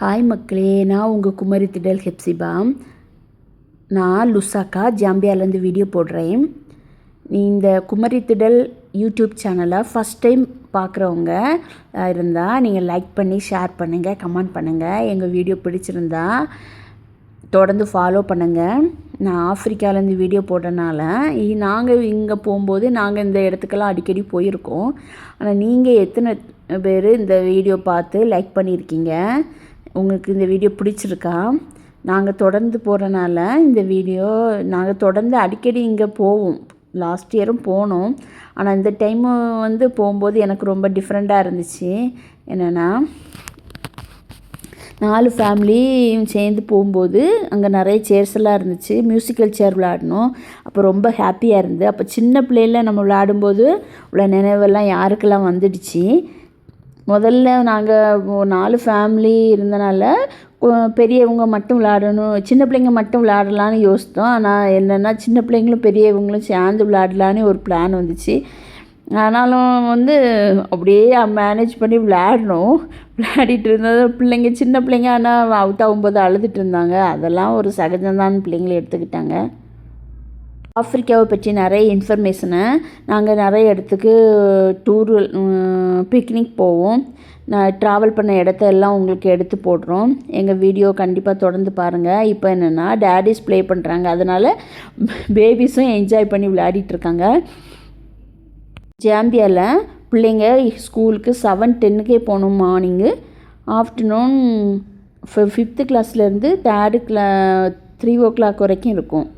Hi மக்களே, நான் உங்கள் குமரி திடல் ஹெப்சிபா. நான் லுசாக்கா ஜாம்பியாலேருந்து வீடியோ போடுறேன். இந்த குமரி திடல் யூடியூப் சேனலை ஃபஸ்ட் டைம் பார்க்குறவங்க இருந்தால் நீங்கள் லைக் பண்ணி ஷேர் பண்ணுங்கள், கமெண்ட் பண்ணுங்கள். எங்கள் வீடியோ பிடிச்சிருந்தா தொடர்ந்து ஃபாலோ பண்ணுங்கள். நான் ஆஃப்ரிக்காலேருந்து வீடியோ போடுறனால நாங்கள் இங்கே போகும்போது நாங்கள் இந்த இடத்துக்கெல்லாம் அடிக்கடி போயிருக்கோம். ஆனால் நீங்கள் எத்தனை பேர் இந்த வீடியோ பார்த்து லைக் பண்ணியிருக்கீங்க? உங்களுக்கு இந்த வீடியோ பிடிச்சிருக்கா? நாங்கள் தொடர்ந்து போகிறனால இந்த வீடியோ நாங்கள் தொடர்ந்து அடிக்கடி இங்கே போவோம். லாஸ்ட் இயரும் போனோம். ஆனால் இந்த டைமு போகும்போது எனக்கு ரொம்ப டிஃப்ரெண்ட்டாக இருந்துச்சு. என்னென்னா 4 ஃபேமிலியும் சேர்ந்து போகும்போது அங்கே நிறைய சேர்ஸ் எல்லாம் இருந்துச்சு. மியூசிக்கல் சேர் விளையாடணும். அப்போ ரொம்ப ஹாப்பியாக இருந்து. அப்போ சின்ன பிள்ளையில் நம்ம விளையாடும்போது உள்ள நினைவெல்லாம் யாருக்கெல்லாம் வந்துடுச்சு. முதல்ல நாங்கள் 4 ஃபேமிலி இருந்தனால பெரியவங்க மட்டும் விளையாடணும், சின்ன பிள்ளைங்க மட்டும் விளையாடலான்னு யோசித்தோம். ஆனால் என்னென்னா சின்ன பிள்ளைங்களும் பெரியவங்களும் சேர்ந்து விளையாடலான்னு ஒரு பிளான் வந்துச்சு. ஆனாலும் அப்படியே மேனேஜ் பண்ணி விளையாடிட்டு இருந்தது. சின்ன பிள்ளைங்க ஆனால் அவுட் ஆகும்போது அழுதுட்டு இருந்தாங்க. அதெல்லாம் ஒரு சகஜம்தான், பிள்ளைங்களை எடுத்துக்கிட்டாங்க. ஆஃப்ரிக்காவை பற்றி நிறைய இன்ஃபர்மேஷனை நாங்கள் நிறைய இடத்துக்கு டூரு பிக்னிக் போவோம். நான் ட்ராவல் பண்ண இடத்தெல்லாம் உங்களுக்கு எடுத்து போடுறோம். எங்கள் வீடியோ கண்டிப்பாக தொடர்ந்து பாருங்கள். இப்போ என்னென்னா டேடிஸ் ப்ளே பண்ணுறாங்க, அதனால் பேபிஸும் என்ஜாய் பண்ணி விளையாடிட்டுருக்காங்க. ஜாம்பியாவில் பிள்ளைங்க ஸ்கூலுக்கு 7:10 போகணும் morning. Afternoon 5th கிளாஸ்லேருந்து 3rd 3 o'clock வரைக்கும் இருக்கும்.